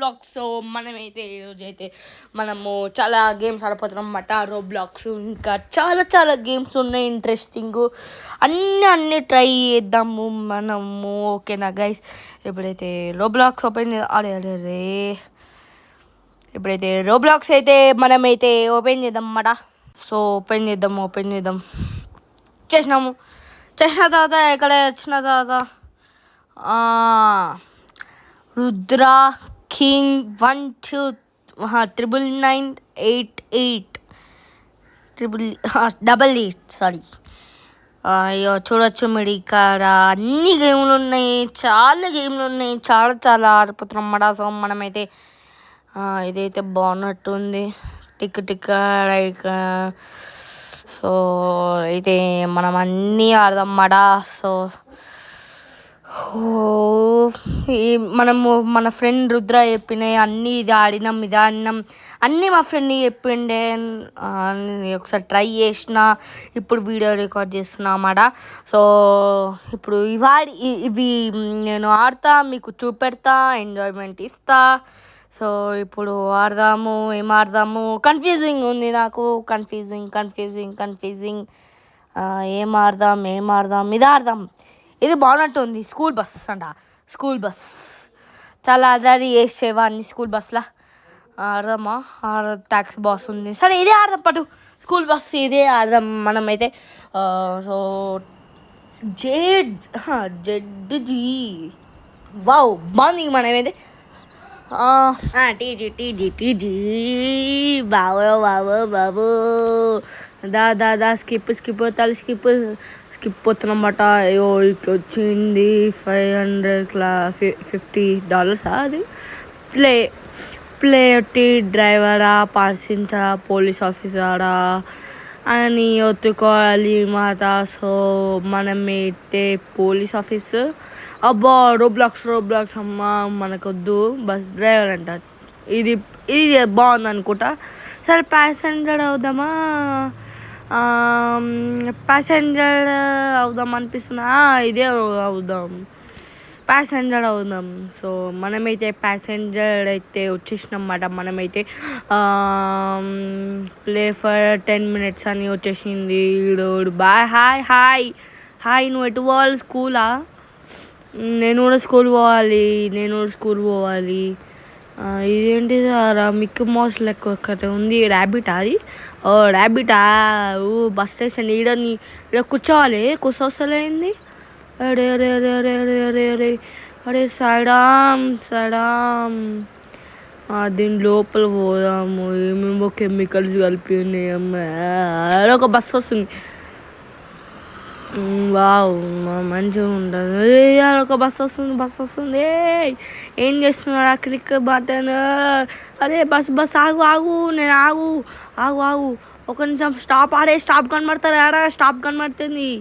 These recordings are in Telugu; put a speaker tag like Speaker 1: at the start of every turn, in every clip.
Speaker 1: రోబ్లాక్స్. సో మనమైతే ఈరోజు అయితే మనము చాలా గేమ్స్ ఆడిపోతున్నాం అన్నమాట. రోబ్లాక్స్ ఇంకా చాలా చాలా గేమ్స్ ఉన్నాయి ఇంట్రెస్టింగ్, అన్నీ ట్రై చేద్దాము మనము. ఓకేనా గైస్, ఇప్పుడైతే రోబ్లాక్స్ ఓపెన్ అరే ఇప్పుడైతే రోబ్లాక్స్ అయితే మనమైతే ఓపెన్ చేద్దాం అన్నమాట. సో ఓపెన్ చేద్దాం చేసిన తర్వాత ఎక్కడ వచ్చిన తర్వాత రుద్రా కింగ్ 12988 సారీ. అయ్యో చూడొచ్చు మీరు ఇక్కడ అన్ని గేమ్లు ఉన్నాయి, చాలా గేమ్లు ఉన్నాయి, చాలా చాలా ఆడిపోతున్నాం అన్నమాట. సో మనమైతే ఇదైతే బాగున్నట్టుంది టిక్ లైక్. సో అయితే మనం అన్నీ ఆడదాం అన్నమాట. సో మనము మన ఫ్రెండ్ రుద్ర చెప్పినాయి అన్నీ ఇది ఆడినాం అన్నీ మా ఫ్రెండ్ చెప్పిండే. ఒకసారి ట్రై చేసిన, ఇప్పుడు వీడియో రికార్డ్ చేస్తున్నా అన్నమాట. సో ఇప్పుడు ఇవి నేను ఆడతా, మీకు చూపెడతా, ఎంజాయ్మెంట్ ఇస్తా. సో ఇప్పుడు ఏం ఆడదాము కన్ఫ్యూజింగ్ ఉంది నాకు, కన్ఫ్యూజింగ్. ఏం ఆడదాం ఇది ఆడదాం. ఇది బాగున్నట్టు ఉంది, స్కూల్ బస్ చాలా అదారి వేసేవాడిని స్కూల్ బస్లో. ఆడదామా? ట్యాక్సీ బాస్ ఉంది, సరే ఇదే ఆడదాం పట్టు. స్కూల్ బస్ ఇదే ఆడదాం మనమైతే. సో జెడ్జీ వావ్ బాగుంది మనమైతే. టీజీ బాబు దా స్కిప్ పోతున్నమాట. అయ్యో ఇట్లా వచ్చింది $550 అది. ప్లే డ్రైవరా, పార్సించరా, పోలీస్ ఆఫీసరా అని ఒత్తుకోవాలి మాట. సో మనమైతే పోలీస్ ఆఫీస్. అబ్బా రోబ్లాక్స్ అమ్మ మనకొద్దు, బస్ డ్రైవర్ అంట. ఇది బాగుంది అనుకుంటా. సరే ప్యాసింజర్ అవుదామా? ప్యాసింజర్ అవుదాం అనిపిస్తున్నా. ఇదే ప్యాసింజర్ అవుదాం. సో మనమైతే ప్యాసింజర్ అయితే వచ్చేసినాం అన్నమాట. మనమైతే ప్లే ఫర్ 10 minutes అని వచ్చేసింది. బాయ్ హాయ్ నువ్వు ఎటు పోవాలి? స్కూలా? నేను కూడా స్కూల్ పోవాలి. ఇదేంటిది మిక్కీ మౌస్ లెక్క ఒక్కటే ఉంది. ర్యాబిటా అది? ర్యాబిటా? బస్ స్టేషన్ ఈడ కూర్చోవస్తలేంది? అరే సైడామ్ దీని లోపల పోదాము. ఏమేమో కెమికల్స్ కలిపి ఉన్నాయి అమ్మా. ఒక బస్సు వస్తుంది, వావ్ మంచిగా ఉంటుంది. ఒక బస్సు వస్తుంది. ఏం చేస్తున్నాడు? Click button. అరే బస్ ఆగు నేను ఆగు ఒక నిమిషం. స్టాప్ కనబడుతుంది.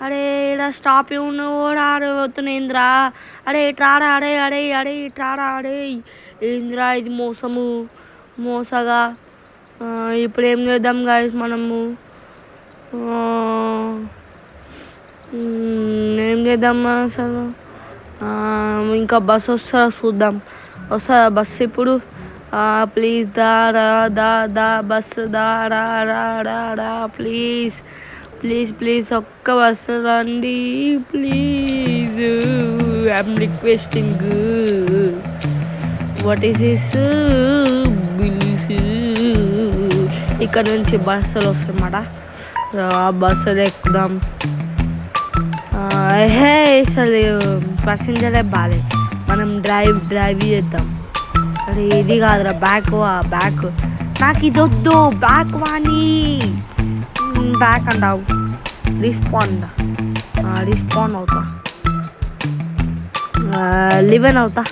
Speaker 1: అరే ఇక్కడ స్టాప్ ఏమున్నా ఆడవుతున్నాయింద్రా. అరే ఇట్రాడా అరే ఏంద్రా ఇది మోసగా. ఇప్పుడు ఏం చేద్దాం గాయస్ మనము? ఏం చేద్దామా అసలు? ఇంకా బస్ వస్తుందా చూద్దాం. వస్తుందా బస్సు ఇప్పుడు? ప్లీజ్ దా బస్ రా ప్లీజ్ ఒక్క బస్సు రండి please. I'm requesting. What is this? ఇక్కడ నుంచి బస్సులు వస్తాయన్నమాట. బస్సులు ఎక్కుదాం. అసలు ప్యాసింజరే బాగాలేదు, మనం డ్రైవ్ చేద్దాం. అరే ఇది కాదురా, బ్యాక్ నాకు ఇది వద్దు. బ్యాక్ అంటావు, రిస్పాండ్ అవుతా, లివెన్ అవుతా.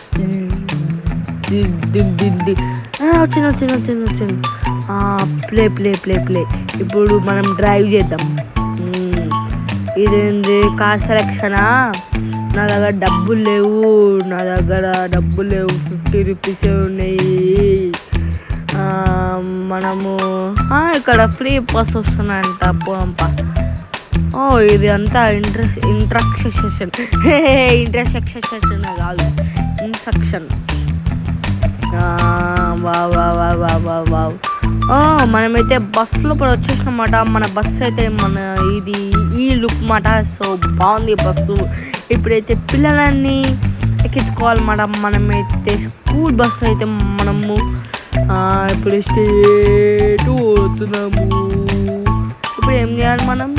Speaker 1: వచ్చింది. ప్లే. ఇప్పుడు మనం డ్రైవ్ చేద్దాం. ఇదేంది కార్ సెలక్షనా? నా దగ్గర డబ్బులు లేవు, 50 రూపీస్ ఉన్నాయి. మనము ఇక్కడ ఫ్రీ బస్ వస్తున్నాయంట. పోంప. ఇది అంతా ఇంట్రక్షన్ కాదు, instruction. Wow wow wow wow wow wow. మనమైతే బస్సులో కూడా వచ్చేసినమాట. మన బస్సు అయితే మన ఇది ఈ లుక్ మాట. సో బాగుంది బస్సు. ఇప్పుడైతే పిల్లలన్నీ ఎక్కించుకోవాలన్నమాట. మనమైతే స్కూల్ బస్సు అయితే మనము ఇప్పుడు స్టేట్ పోతున్నాము. ఇప్పుడు ఏం చేయాలి మనం?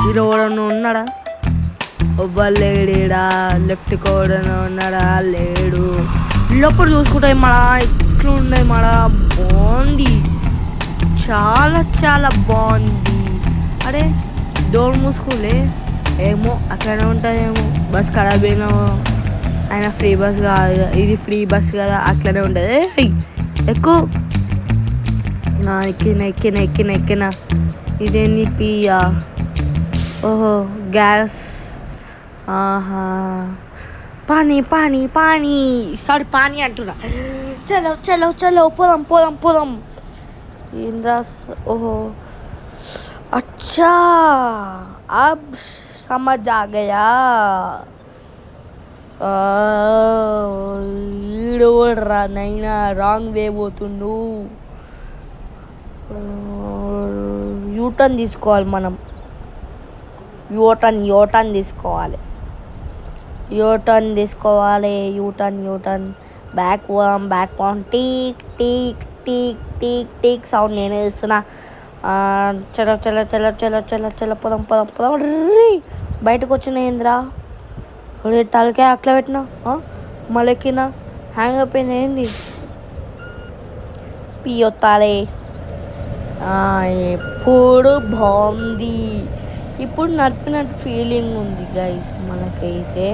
Speaker 1: హీరో ఎవడన్నా ఉన్నాడా? ఎవ్వరు లేడా? లెఫ్ట్ కోడన ఉన్నాడా? లేడు. లోపల చూసుకుంటే మన ఇట్లా ఉన్నాయి మన. బాగుంది, చాలా చాలా బాగుంది. అరే డోర్ మూసుకోలే. ఏమో అట్లనే ఉంటుందేమో. బస్ ఖరాబ్ అయినా ఆయన ఫ్రీ బస్ కాదు, ఇది ఫ్రీ బస్ కదా, అట్లనే ఉంటుంది. ఎక్కువ ఎక్కినా ఇదేంటి పియా? ఓహో గ్యాస్. ఆహా పానీ పానీ పానీ. సారీ పానీ అంటున్నా. చలో చలో చలో పోదాం పోదాం పోదాం. ఏంద్రా? ఓహో అచ్చా అబ్ సమజ్ ఆ గయా. ఈడోడ్రా నైనా రాంగ్ వే పోతుండు. యూటర్న్ తీసుకోవాలి మనం. యూటర్న్ తీసుకోవాలి. యూటర్న్ బ్యాక్ పోదాం. Teak teak teak teak teak sound నేనే ఇస్తున్నా. చలో చలో చలో చలో చలో చలో పోదాం పోదాం పోదాం. బయటకు వచ్చిన ఏంద్రా? తలకాయ అట్లా పెట్టినా మళ్ళెక్కినా హ్యాంగ్ అయిపోయింది. ఏంది పియొత్తాలే. ఎప్పుడు బాగుంది. ఇప్పుడు నడిపినట్టు ఫీలింగ్ ఉంది గైస్ మనకైతే.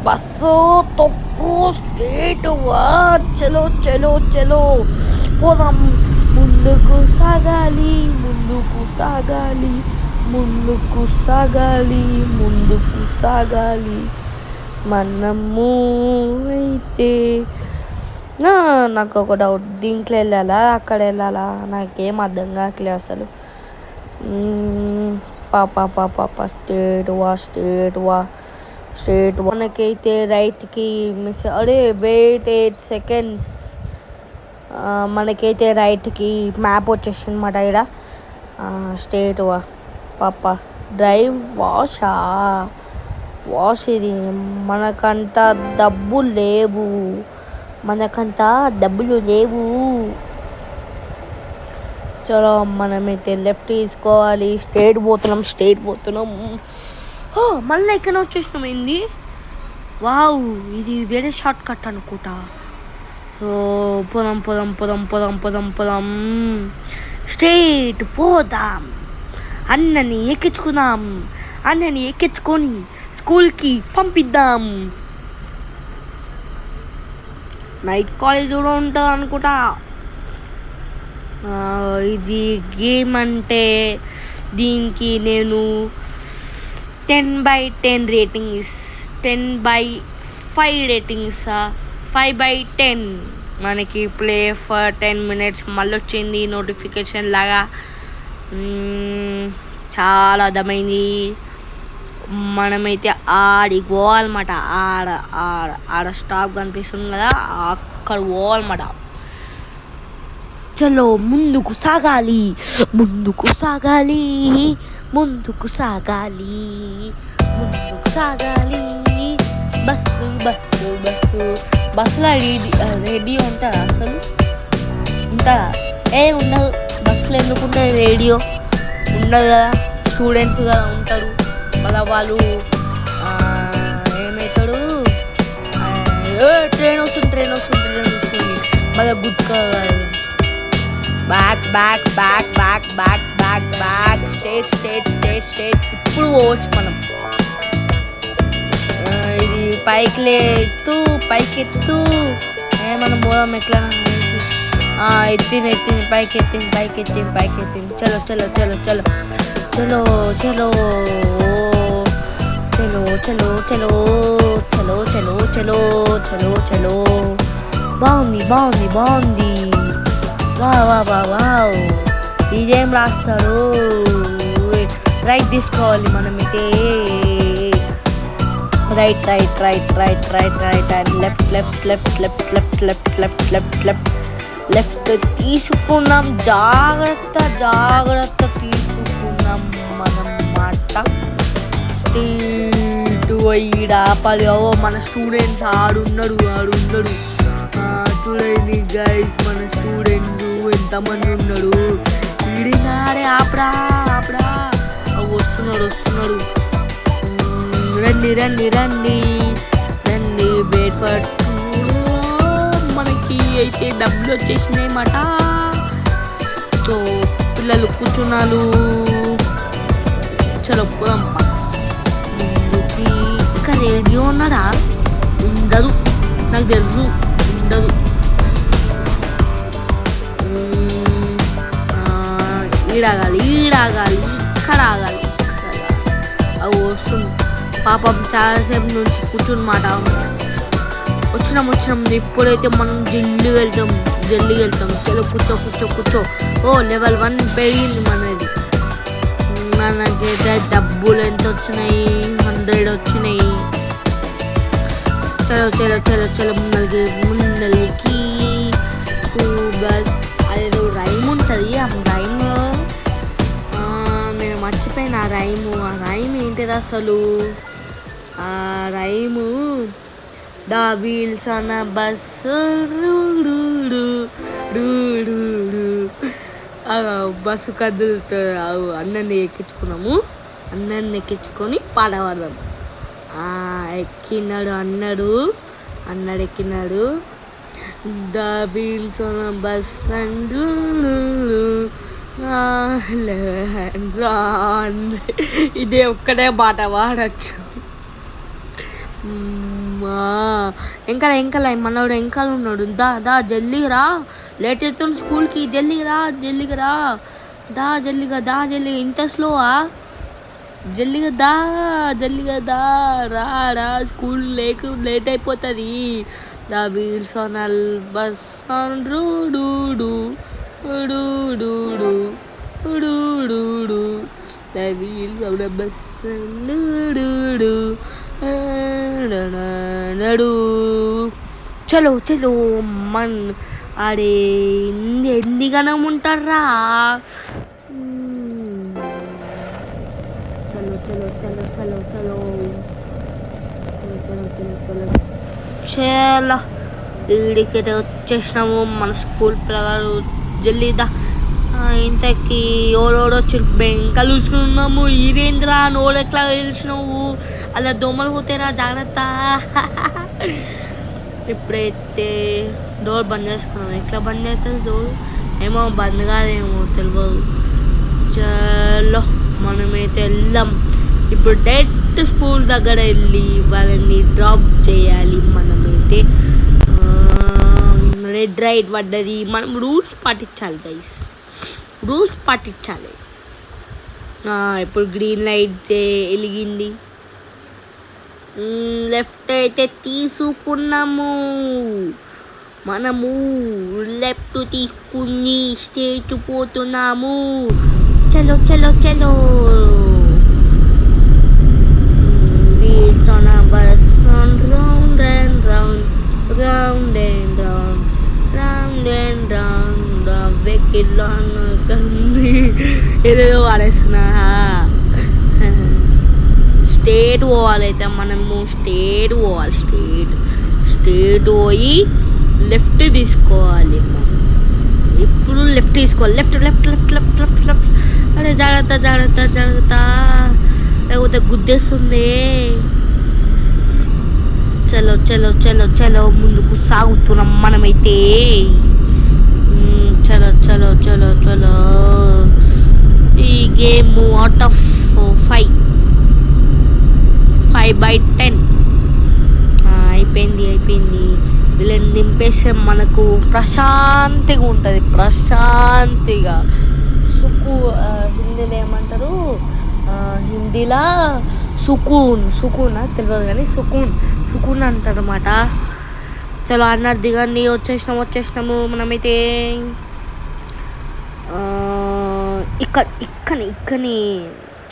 Speaker 1: బస్సు తొక్కు స్టేట్. చలో చలో చలో పోదాం. ముందుకు సాగాలి ముందుకు సాగాలి ముందుకు సాగాలి ముందుకు సాగాలి మనము అయితే. నాకు ఒక డౌట్, దీంట్లో వెళ్ళాలా అక్కడ వెళ్ళాలా? నాకేం అర్థం కావట్లేదు అసలు. పాప స్టేట్ మనకైతే రైట్కి మిస్. అరే వెయిట్ 8 seconds. మనకైతే రైట్కి మ్యాప్ వచ్చేసింది అన్నమాట. ఇక్కడ స్టేట్ పాప డ్రైవ్ వాష్ ఇది. మనకంత డబ్బులు లేవు. చలో మనమైతే లెఫ్ట్ తీసుకోవాలి. స్టేట్ పోతున్నాం. మళ్ళీ ఎక్కడ వచ్చేసినాం. ఏంది? వావ్, ఇది వేరే షార్ట్ కట్ అనుకుంటా. పోదాం. స్ట్రేట్ పోదాం. అన్నని ఎక్కించుకొని స్కూల్కి పంపిద్దాం. నైట్ కాలేజ్ కూడా ఉంటుంది అనుకుంటా. ఇది గేమ్ అంటే దీనికి నేను 10/10 రేటింగ్ 10/5 రేటింగ్ ఇస్తా. 5/10. మనకి ప్లే ఫర్ 10 minutes మళ్ళీ వచ్చింది నోటిఫికేషన్ లాగా. చాలా అర్థమైంది. మనమైతే ఆడికి పోవాలన్నమాట. ఆడ స్టాప్ కనిపిస్తుంది కదా, అక్కడ పోవాలన్నమాట. చలో ముందుకు సాగాలి. బస్సులో రేడియో ఉంటుందా అసలు? ఉంటుందా? ఉండదు. బస్సులో ఎందుకు ఉంటుంది రేడియో? ఉండదు కదా. స్టూడెంట్స్ కదా ఉంటారు. మళ్ళీ వాళ్ళు ఏమవుతాడు, ట్రైన్ వస్తుంది మళ్ళీ గుర్తుగా బ్యాక్ స్టేట్. ఇప్పుడు పోవచ్చు మనం. ఇది పైకెత్తు మనం పోదాం. ఎట్లా ఎత్తింది పైకెత్తింది. చలో. బాగుంది. వావ్. ఇదేం రాస్తాడు? రైట్ తీసుకోవాలి మనమైతే. Right right right right right right and left left left left left left left left left left తీసుకున్నాం. జాగ్రత్త జాగ్రత్త తీసుకున్నాం మనం మాట. స్ట్రీట్ పోయి ఆపాలి. మన స్టూడెంట్స్ ఆడున్నాడు. చూడండి గైస్, మన స్టూడెంట్స్ ఎంతమంది ఉన్నాడు. ఈడినాడే ఆపడా వస్తున్నాడు. రండి వెయిట్ ఫర్. మనకి అయితే డబ్బులు వచ్చేసినాయి మాట. సో పిల్లలు కూర్చున్నారు. చలో పోదాం. ఇంకా రేడియో ఉన్నాడా? ఉండదు, నాకు తెలుసు ఉండదు. ఈడాగాలి ఇక్కడ ఆగాలి. అవి వస్తుంది. పాపం చాలాసేపు నుంచి కూర్చుని మాట. వచ్చినాం. ఇప్పుడైతే మనం జల్లిగా వెళ్తాం. చలో కూర్చో. ఓ లెవెల్ 1 పెరిగింది మనది. మనకైతే డబ్బులు ఎంత వచ్చినాయి? 100 వచ్చినాయి. చలో ముందరికి బస్. అదేదో రైమ్ ఉంటుంది. ఆ రైమ్ నేను మర్చిపోయిన. ఆ రైమ్ ఏంటిది అసలు? ఆ rhyme the wheels on a bus. Bus కదులుతాడు. అన్నన్ని ఎక్కించుకొని పాట పాడదాం. ఎక్కినాడు. The wheels on a bus and ఇదే ఒక్కటే పాట పాడచ్చు. ఎంకల మనోడు ఎంకాల ఉన్నాడు. దా జల్లిగా లేట్ అవుతుంది స్కూల్కి. జల్లిగా దా. ఇంత స్లోవా? జల్లిగా దా రా. స్కూల్ లేట్ అయిపోతుంది. The wheels on all bus on the wheels on the bus నడు. చలో మన్ ఆడే ఎన్నిగానం ఉంటారా? చలో ఈడికైతే వచ్చేసినాము. మన స్కూల్ పిల్లగాడు జల్లిదా. ఇంతకి ఎవడొచ్చి బెంకలు చూసుకున్నాము. ఈరేంద్రా నోడు ఎట్లా తెలిసినావు? అలా దోమలు పోతారా, జాగ్రత్త. ఇప్పుడైతే డోర్ బంద్ చేసుకున్నాం. ఎట్లా బంద్ చేస్తుంది డోర్? ఏమో బంద్ కాదేమో తెలియదు. చలో మనమైతే వెళ్దాం. ఇప్పుడు డైరెక్ట్ స్కూల్ దగ్గర వెళ్ళి వాళ్ళని డ్రాప్ చేయాలి. మనమైతే రెడ్ లైట్ పడ్డది. మనం రూల్స్ పాటించాలి గైస్, ఇప్పుడు గ్రీన్ లైట్ వెలిగింది. లెఫ్ట్ అయితే తీసుకున్నాము. మనము లెఫ్ట్ తీసుకుని స్ట్రైట్ పోతున్నాము. చలో wheels on a bus round and round vehicle ఏదేదో వాడేస్తున్నా. స్ట్రేట్ పోవాలైతే మనము. స్ట్రేట్ పోయి లెఫ్ట్ తీసుకోవాలి. ఇప్పుడు లెఫ్ట్ తీసుకోవాలి. లెఫ్ట్. అరే జాగ్రత్త లేకపోతే గుద్దేస్తుంది. చలో ముందుకు సాగుతున్నాం మనమైతే. చలో ఈ గేమ్ అవుట్ ఆఫ్ 5/10 అయిపోయింది. వీళ్ళని దింపేస్తే మనకు ప్రశాంతిగా ఉంటుంది. హిందీలో ఏమంటారు? హిందీలో సుకూన్ తెలియదు కానీ సుకూన్ అంటారు అన్నమాట. చలో అన్నారు దిగండి. వచ్చేసినాము మనమైతే. ఇక్కని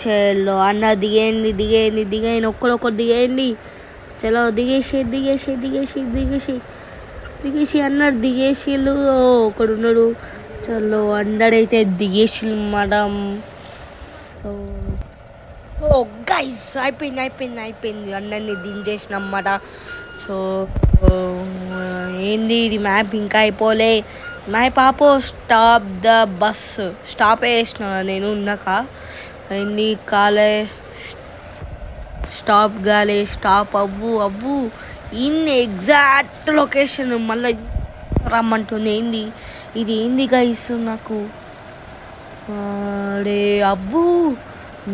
Speaker 1: చలో అన్న దిగేయండి. ఒక్కడొక్కడు దిగేయండి. చలో దిగేసి దిగేసి దిగేసి దిగేసి దిగేసి అన్నారు దిగేసిళ్ళు ఒకడున్నాడు చలో అందడైతే దిగేసిళ్ళు మేడం. సో ఓ గైస్ అయిపోయింది అందరినీ దించేసినమాట. సో ఏంది ఇది మ్యాప్ ఇంకా అయిపోలే. మ్యాప్ ఆపో స్టాప్ ద బస్ స్టాప్ వేసిన నేను ఉన్నాక ఏంది కాలే స్టాప్ గాలే స్టాప్ అవ్వు ఇన్ ఎగ్జాక్ట్ లొకేషన్ మళ్ళీ రమ్మంటుంది. ఇది ఏంది గైస్ నాకు రే అవ్వు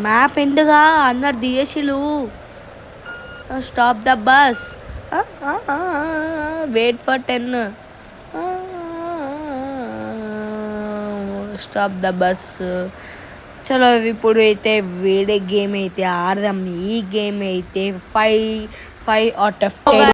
Speaker 1: మ్యాప్ ఎండుగా అన్నారు దిగేసిలు. Stop the bus wait for 10 stop the bus. చలో ఇప్పుడు అయితే వేరే గేమ్ అయితే ఆడదాం. ఈ గేమ్ అయితే 5 out of 10.